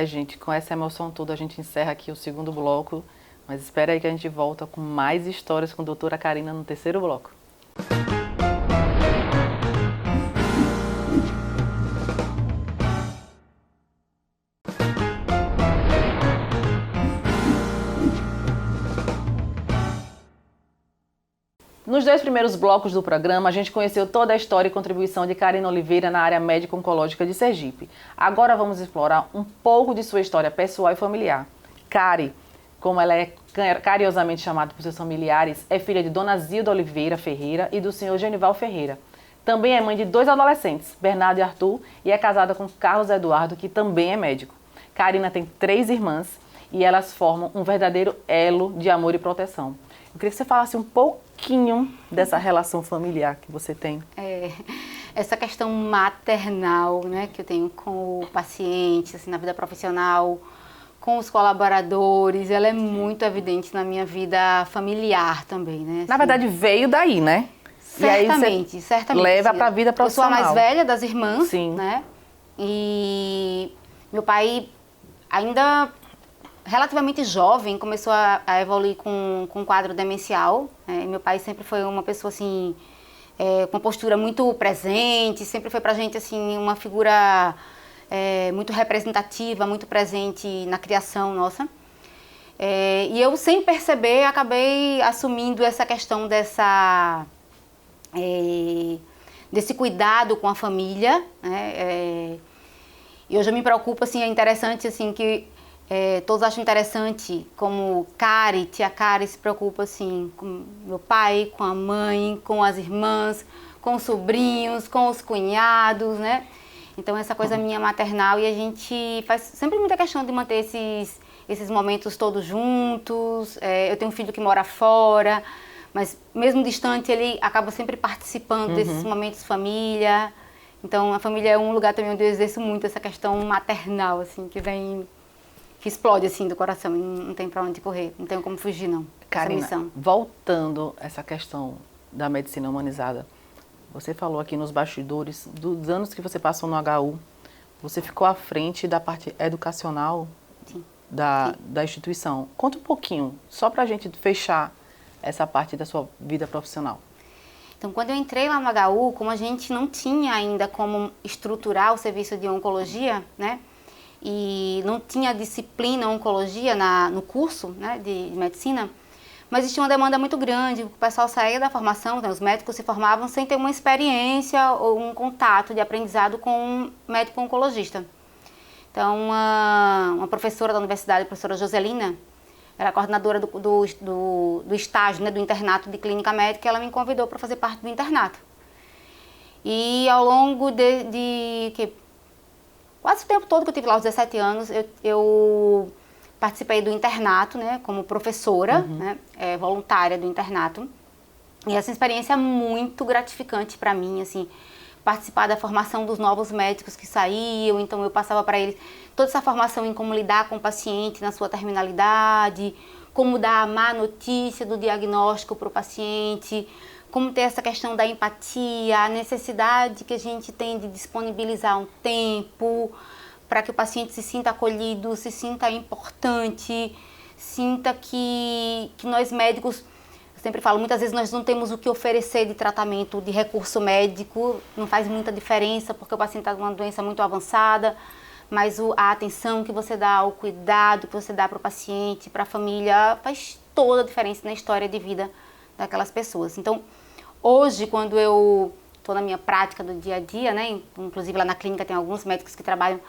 Gente, com essa emoção toda a gente encerra aqui o segundo bloco, mas espera aí que a gente volta com mais histórias com a doutora Karina no terceiro bloco. Nos 2 primeiros blocos do programa, a gente conheceu toda a história e contribuição de Karina Oliveira na área médico-oncológica de Sergipe. Agora vamos explorar um pouco de sua história pessoal e familiar. Kari, como ela é carinhosamente chamada por seus familiares, é filha de Dona Zilda Oliveira Ferreira e do senhor Genival Ferreira. Também é mãe de 2 adolescentes, Bernardo e Arthur, e é casada com Carlos Eduardo, que também é médico. Karina tem 3 irmãs e elas formam um verdadeiro elo de amor e proteção. Eu queria que você falasse um pouquinho dessa relação familiar que você tem. Essa questão maternal, né, que eu tenho com o paciente, assim, na vida profissional, com os colaboradores, ela é muito evidente na minha vida familiar também, né? Assim, Na verdade, veio daí, né? certamente, e aí certamente. leva para a vida profissional. Eu sou a mais velha das irmãs, Sim. né? E meu pai ainda relativamente jovem, começou a evoluir com um quadro demencial. Meu pai sempre foi uma pessoa, assim, com uma postura muito presente, sempre foi pra gente, assim, uma figura muito representativa, muito presente na criação nossa. E eu, sem perceber, acabei assumindo essa questão desse cuidado com a família, né? E hoje eu me preocupo, assim, é interessante, assim, que todos acham interessante como tia Kari se preocupa, assim, com meu pai, com a mãe, com as irmãs, com os sobrinhos, com os cunhados, né? Então essa coisa minha maternal, e a gente faz sempre muita questão de manter esses momentos todos juntos. Eu tenho um filho que mora fora, mas mesmo distante ele acaba sempre participando desses momentos família. Então a família é um lugar também onde eu exerço muito essa questão maternal, assim, que explode, assim, do coração, e não tem pra onde correr, não tem como fugir, não. Karina, essa missão. voltando a essa questão da medicina humanizada, você falou aqui nos bastidores dos anos que você passou no HU, você ficou à frente da parte educacional da instituição. Conta um pouquinho, só pra gente fechar essa parte da sua vida profissional. Então, quando eu entrei lá no HU, como a gente não tinha ainda como estruturar o serviço de oncologia, né? E não tinha disciplina oncologia no curso, né, de medicina, mas existia uma demanda muito grande. O pessoal saía da formação, né, os médicos se formavam sem ter uma experiência ou um contato de aprendizado com um médico oncologista. Então, uma professora da universidade, a professora Joselina, era a coordenadora do estágio, né, do internato de clínica médica, e ela me convidou para fazer parte do internato. E ao longo quase o tempo todo que eu tive lá, aos 17 anos, eu participei do internato, né, como professora, né, voluntária do internato. E essa experiência é muito gratificante para mim, assim, participar da formação dos novos médicos que saíam, então eu passava para eles toda essa formação em como lidar com o paciente na sua terminalidade, como dar a má notícia do diagnóstico para o paciente, como ter essa questão da empatia, a necessidade que a gente tem de disponibilizar um tempo para que o paciente se sinta acolhido, se sinta importante, sinta que nós médicos, eu sempre falo, muitas vezes nós não temos o que oferecer de tratamento, de recurso médico, não faz muita diferença porque o paciente está com uma doença muito avançada, mas a atenção que você dá, o cuidado que você dá para o paciente, para a família, faz toda a diferença na história de vida daquelas pessoas. Então, hoje, quando eu estou na minha prática do dia a dia, né, inclusive lá na clínica tem alguns médicos que trabalham,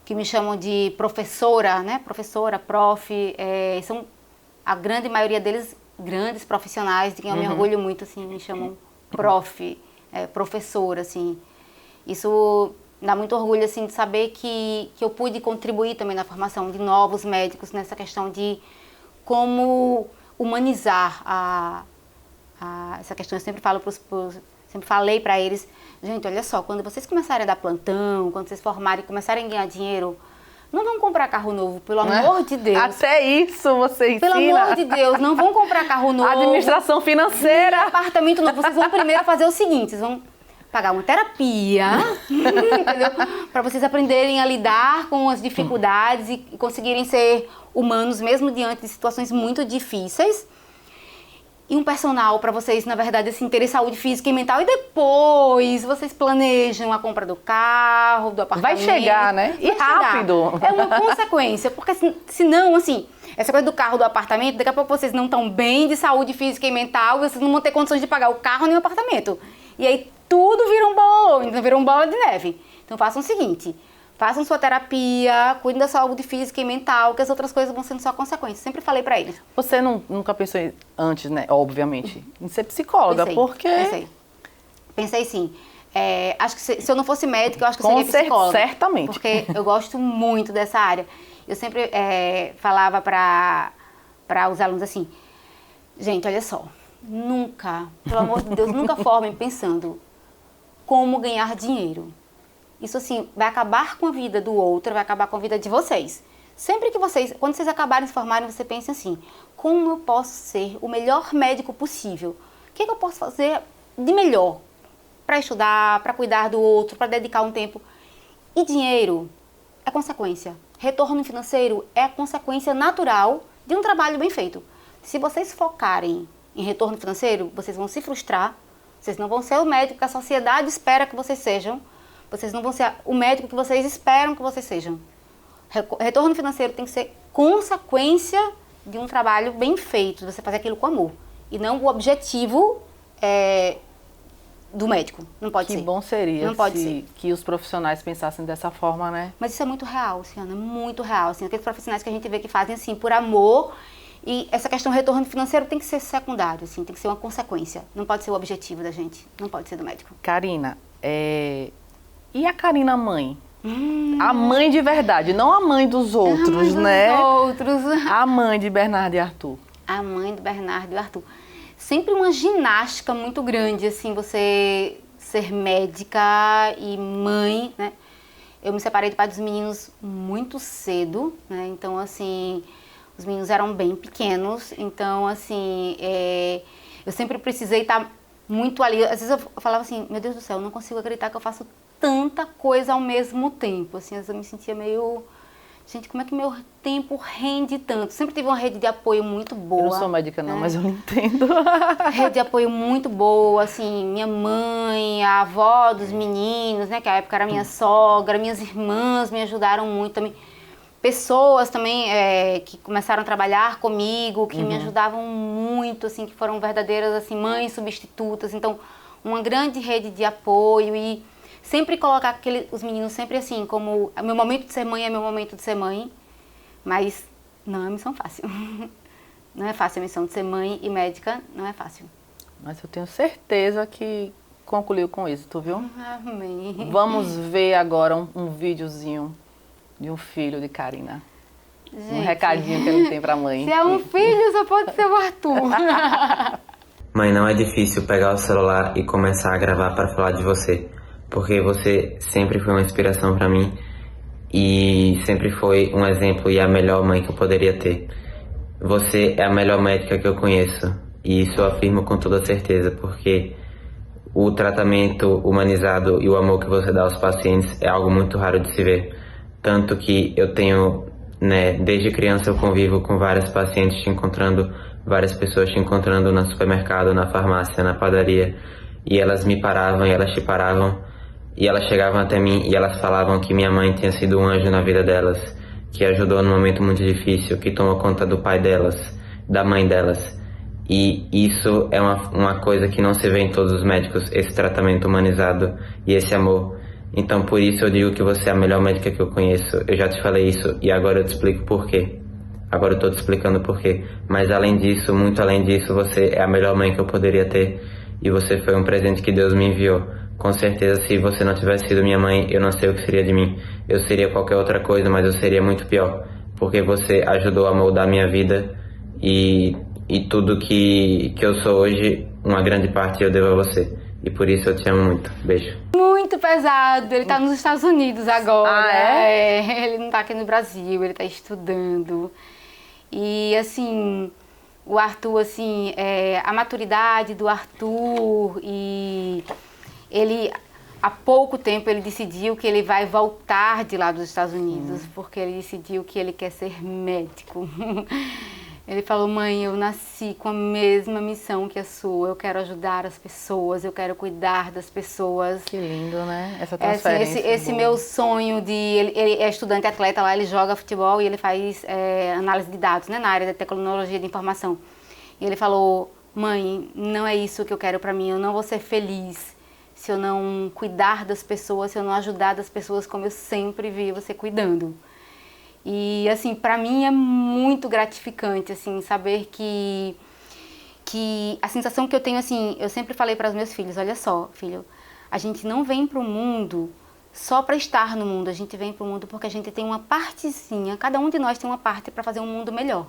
que me chamam de professora, né, professora, prof, são a grande maioria deles grandes profissionais, de quem eu me orgulho muito, assim, me chamam prof, professora, assim. Isso dá muito orgulho, assim, de saber que eu pude contribuir também na formação de novos médicos nessa questão de como humanizar essa questão. Eu sempre falo sempre falei para eles, gente, olha só, quando vocês começarem a dar plantão, quando vocês formarem e começarem a ganhar dinheiro, não vão comprar carro novo, pelo amor de Deus. Até isso você ensina. Pelo amor de Deus, não vão comprar carro novo. Administração financeira. Apartamento novo. Vocês vão primeiro fazer o seguinte, vocês vão pagar uma terapia, entendeu? Para vocês aprenderem a lidar com as dificuldades e conseguirem ser humanos mesmo diante de situações muito difíceis. E um personal para vocês, na verdade, assim, terem saúde física e mental. E depois vocês planejam a compra do carro, do apartamento. Vai chegar, né? E rápido. É uma consequência, porque senão, assim, essa coisa do carro, do apartamento, daqui a pouco vocês não estão bem de saúde física e mental, vocês não vão ter condições de pagar o carro nem o apartamento. E aí tudo vira um bolão, então vira um bola de neve. Então façam o seguinte, façam sua terapia, cuidem da saúde física e mental, que as outras coisas vão sendo só consequências. Sempre falei pra eles. Você nunca pensou antes, né, obviamente, em ser psicóloga, porque... Pensei sim. Acho que se eu não fosse médica, eu acho que eu seria psicóloga. Certamente. Porque eu gosto muito dessa área. Eu sempre falava para os alunos assim, gente, olha só, nunca, pelo amor de Deus, nunca formem pensando como ganhar dinheiro. Isso, assim, vai acabar com a vida do outro, vai acabar com a vida de vocês. Sempre que quando vocês acabarem de se formarem, você pense assim, como eu posso ser o melhor médico possível? O que eu posso fazer de melhor para estudar, para cuidar do outro, para dedicar um tempo? E dinheiro é consequência. Retorno financeiro é a consequência natural de um trabalho bem feito. Se vocês focarem em retorno financeiro, vocês vão se frustrar, vocês não vão ser o médico que a sociedade espera que vocês sejam, vocês não vão ser o médico que vocês esperam que vocês sejam. Retorno financeiro tem que ser consequência de um trabalho bem feito, de você fazer aquilo com amor. E não o objetivo do médico. Não pode ser. Que bom seria não pode ser. Que os profissionais pensassem dessa forma, né? Mas isso é muito real, Luciana, é muito real. Assim, aqueles profissionais que a gente vê que fazem assim por amor. E essa questão do retorno financeiro tem que ser secundário, assim, tem que ser uma consequência. Não pode ser o objetivo da gente, não pode ser do médico. Karina, e a Karina mãe? A mãe de verdade, não a mãe dos outros, né? A mãe de Bernardo e Arthur. A mãe do Bernardo e Arthur. Sempre uma ginástica muito grande, assim, você ser médica e mãe, né? Eu me separei do pai dos meninos muito cedo, né? Então, assim, os meninos eram bem pequenos, então, assim, eu sempre precisei estar muito ali. Às vezes eu falava assim, meu Deus do céu, eu não consigo acreditar que eu faço tanta coisa ao mesmo tempo. Assim, às vezes eu me sentia meio... Gente, como é que meu tempo rende tanto? Sempre tive uma rede de apoio muito boa. Eu não sou médica não, mas eu não entendo. Rede de apoio muito boa, assim, minha mãe, a avó dos meninos, né, que à época era minha sogra, minhas irmãs me ajudaram muito também. Pessoas também que começaram a trabalhar comigo, que me ajudavam muito, assim, que foram verdadeiras, assim, mães substitutas. Então, uma grande rede de apoio e sempre colocar os meninos sempre assim, como meu momento de ser mãe é meu momento de ser mãe, mas não é missão fácil. Não é fácil a missão de ser mãe e médica, não é fácil. Mas eu tenho certeza que concluiu com isso, tu viu? Amém. Vamos ver agora um videozinho de um filho de Karina. Um Gente, recadinho que ele tem pra mãe. se é um filho, só pode ser o Arthur. Mãe, não é difícil pegar o celular e começar a gravar para falar de você, porque você sempre foi uma inspiração para mim e sempre foi um exemplo e a melhor mãe que eu poderia ter. Você é a melhor médica que eu conheço e isso eu afirmo com toda certeza, porque o tratamento humanizado e o amor que você dá aos pacientes é algo muito raro de se ver. Tanto que eu tenho, desde criança eu convivo com várias pacientes te encontrando, várias pessoas te encontrando no supermercado, na farmácia, na padaria, e elas me paravam e elas te paravam, e elas chegavam até mim e elas falavam que minha mãe tinha sido um anjo na vida delas, que ajudou num momento muito difícil, que tomou conta do pai delas, da mãe delas. E isso é uma coisa que não se vê em todos os médicos, esse tratamento humanizado e esse amor. Então por isso eu digo que você é a melhor médica que eu conheço. Eu já te falei isso e agora eu te explico por quê. Agora eu tô te explicando por quê. Mas além disso, muito além disso, você é a melhor mãe que eu poderia ter. E você foi um presente que Deus me enviou. Com certeza, se você não tivesse sido minha mãe, eu não sei o que seria de mim. Eu seria qualquer outra coisa, mas eu seria muito pior. Porque você ajudou a moldar minha vida e tudo que eu sou hoje, uma grande parte eu devo a você. E por isso eu te amo muito. Beijo. Muito pesado, ele tá nos Estados Unidos agora. Ah, é? Ele não tá aqui no Brasil, ele tá estudando. E assim, o Arthur, assim, a maturidade do Arthur e ele, há pouco tempo ele decidiu que ele vai voltar de lá dos Estados Unidos, porque ele decidiu que ele quer ser médico. Ele falou, mãe, eu nasci com a mesma missão que a sua, eu quero ajudar as pessoas, eu quero cuidar das pessoas. Que lindo, né? Essa Assim, transferência. esse meu sonho de... Ele é estudante atleta lá, ele joga futebol e ele faz análise de dados, né, na área da tecnologia de informação. E ele falou, mãe, não é isso que eu quero pra mim, eu não vou ser feliz se eu não cuidar das pessoas, se eu não ajudar das pessoas como eu sempre vi você cuidando. E, assim, pra mim é muito gratificante, assim, saber que a sensação que eu tenho, assim, eu sempre falei para os meus filhos, olha só, filho, a gente não vem pro mundo só para estar no mundo, a gente vem pro mundo porque a gente tem uma partezinha, cada um de nós tem uma parte para fazer um mundo melhor.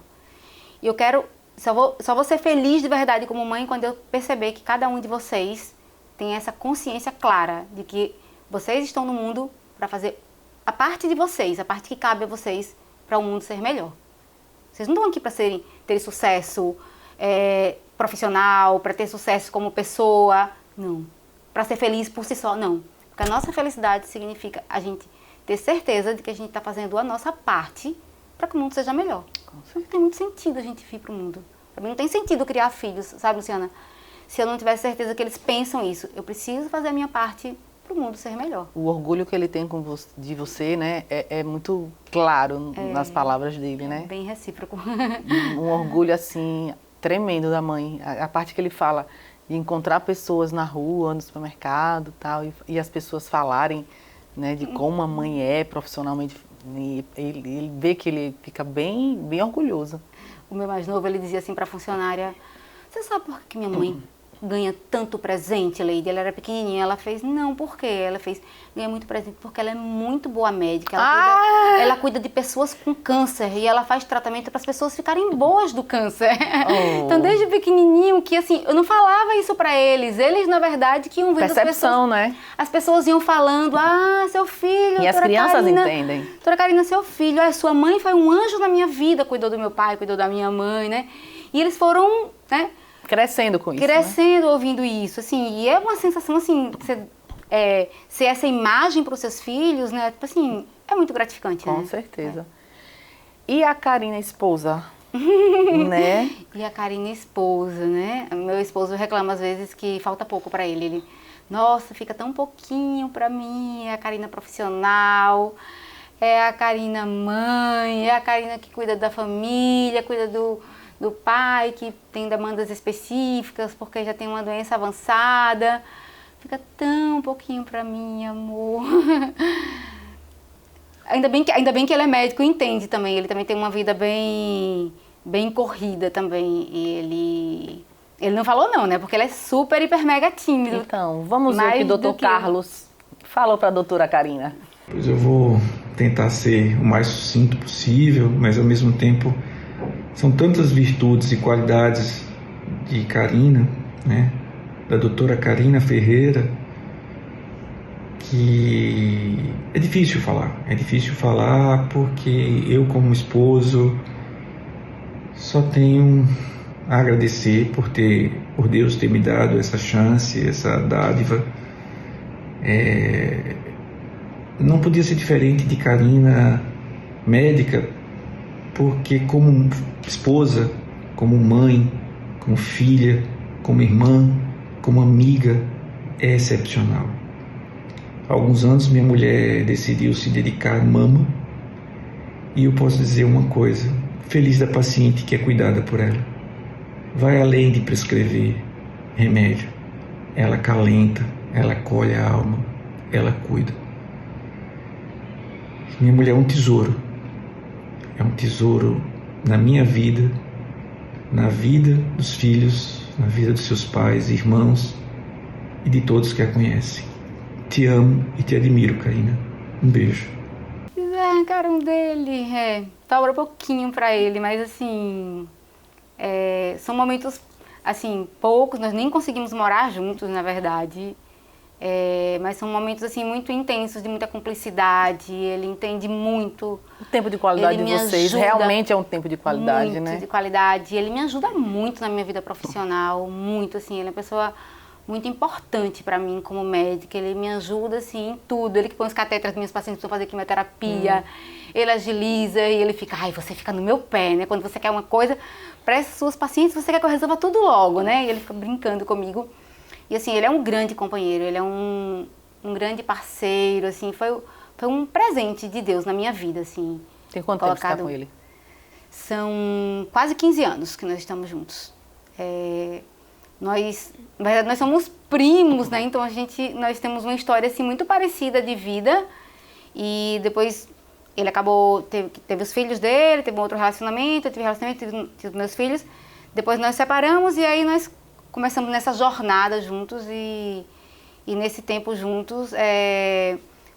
E eu quero, só vou ser feliz de verdade como mãe quando eu perceber que cada um de vocês tem essa consciência clara de que vocês estão no mundo para fazer a parte de vocês, a parte que cabe a vocês para o mundo ser melhor. Vocês não estão aqui para ter sucesso profissional, para ter sucesso como pessoa, não. Para ser feliz por si só, não. Porque a nossa felicidade significa a gente ter certeza de que a gente está fazendo a nossa parte para que o mundo seja melhor. Não tem muito sentido a gente vir para o mundo. Para mim não tem sentido criar filhos, sabe, Luciana? Se eu não tivesse certeza que eles pensam isso. Eu preciso fazer a minha parte para o mundo ser melhor. O orgulho que ele tem de você, né, é muito claro nas palavras dele, né? Bem recíproco. Um orgulho, assim, tremendo da mãe. A parte que ele fala de encontrar pessoas na rua, no supermercado tal, e as pessoas falarem, né, de como a mãe é profissionalmente. Ele vê que ele fica bem, bem orgulhoso. O meu mais novo, ele dizia assim para a funcionária, você sabe por que minha mãe ganha tanto presente, Leide? Ela era pequenininha, ela fez, não, por quê? Ela fez, ganha muito presente porque ela é muito boa médica, ela cuida de pessoas com câncer e ela faz tratamento para as pessoas ficarem boas do câncer. Oh. Então, desde pequenininho, que assim, eu não falava isso para eles, na verdade, que iam vendo percepção, as pessoas, né? As pessoas iam falando, seu filho, e as crianças Karina, entendem. Doutora Karina, seu filho, sua mãe foi um anjo na minha vida, cuidou do meu pai, cuidou da minha mãe, né? E eles foram, né? Crescendo com isso, crescendo, né? Ouvindo isso, assim, e é uma sensação, assim, ser essa imagem para os seus filhos, né, tipo assim, é muito gratificante, com né? certeza. E a Karina esposa, né? E a Karina esposa, né? Meu esposo reclama às vezes que falta pouco para ele, nossa, fica tão pouquinho para mim, é a Karina profissional, é a Karina mãe, é a Karina que cuida da família, cuida do pai, que tem demandas específicas, porque já tem uma doença avançada. Fica tão pouquinho pra mim, amor. Ainda bem que ele é médico e entende também. Ele também tem uma vida bem bem corrida também. E ele não falou não, né? Porque ele é super, hiper, mega tímido. Então, vamos ver o que o doutor Carlos falou para a doutora Karina. Pois eu vou tentar ser o mais sucinto possível, mas ao mesmo tempo são tantas virtudes e qualidades de Karina, né? Da doutora Karina Ferreira, que é difícil falar. É difícil falar porque eu, como esposo, só tenho a agradecer por Deus ter me dado essa chance, essa dádiva. Não podia ser diferente de Karina, médica, porque como esposa, como mãe, como filha, como irmã, como amiga, é excepcional. Há alguns anos minha mulher decidiu se dedicar à mama e eu posso dizer uma coisa: feliz da paciente que é cuidada por ela. Vai além de prescrever remédio. Ela acalenta, ela acolhe a alma, ela cuida. Minha mulher é um tesouro. É um tesouro na minha vida, na vida dos filhos, na vida dos seus pais, irmãos e de todos que a conhecem. Te amo e te admiro, Karina. Um beijo. Cara, dele, sobra pouquinho pra ele, mas assim, são momentos, assim, poucos, nós nem conseguimos morar juntos, na verdade, mas são momentos, assim, muito intensos, de muita cumplicidade, ele entende muito. O tempo de qualidade de vocês realmente é um tempo de qualidade, muito, né? Muito de qualidade, ele me ajuda muito na minha vida profissional, muito, assim, ele é uma pessoa muito importante para mim como médica, ele me ajuda assim em tudo, ele que põe os catéteres dos meus pacientes para fazer quimioterapia, ele agiliza e ele fica, você fica no meu pé, né, quando você quer uma coisa para essas suas pacientes, você quer que eu resolva tudo logo, né, e ele fica brincando comigo, e assim, ele é um grande companheiro, ele é um grande parceiro, assim, foi um presente de Deus na minha vida, assim. Tem quanto tempo você está com ele? São quase 15 anos que nós estamos juntos. Nós, na verdade, nós somos primos, né? Então nós temos uma história assim muito parecida de vida. E depois ele acabou teve os filhos dele, teve um outro relacionamento, eu tive relacionamento, tive meus filhos. Depois nós separamos e aí nós começamos nessa jornada juntos e nesse tempo juntos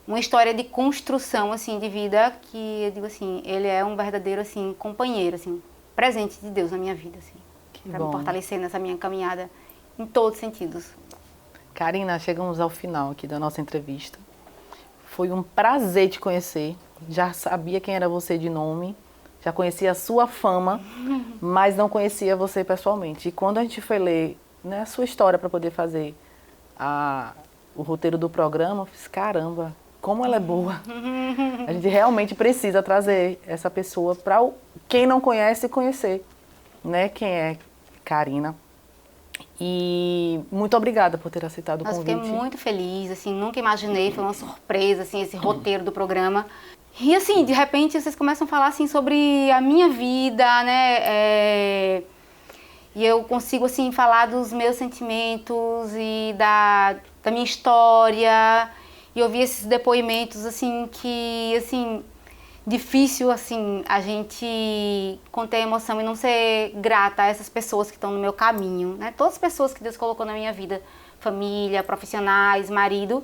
uma história de construção assim de vida que eu digo assim, ele é um verdadeiro assim companheiro, assim, presente de Deus na minha vida, assim. Para me fortalecer nessa minha caminhada em todos os sentidos. Karina, chegamos ao final aqui da nossa entrevista. Foi um prazer te conhecer. Já sabia quem era você de nome, já conhecia a sua fama, mas não conhecia você pessoalmente. E quando a gente foi ler, né, a sua história para poder fazer o roteiro do programa, eu fiz, caramba, como ela é boa. A gente realmente precisa trazer essa pessoa para quem não conhece conhecer, né, quem é Karina. E muito obrigada por ter aceitado o convite. Eu fiquei muito feliz, assim, nunca imaginei, foi uma surpresa, assim, esse roteiro do programa. E assim, de repente, vocês começam a falar, assim, sobre a minha vida, né, e eu consigo, assim, falar dos meus sentimentos e da minha história, e ouvir esses depoimentos, assim, que, assim, difícil, assim, a gente conter a emoção e não ser grata a essas pessoas que estão no meu caminho, né? Todas as pessoas que Deus colocou na minha vida, família, profissionais, marido.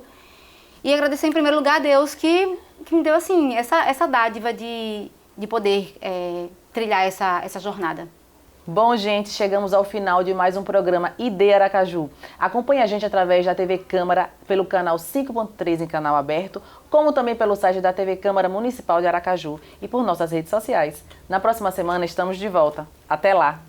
E agradecer em primeiro lugar a Deus que me deu, assim, essa dádiva de poder trilhar essa jornada. Bom, gente, chegamos ao final de mais um programa ID Aracaju. Acompanhe a gente através da TV Câmara, pelo canal 5.3 em canal aberto, como também pelo site da TV Câmara Municipal de Aracaju e por nossas redes sociais. Na próxima semana estamos de volta. Até lá!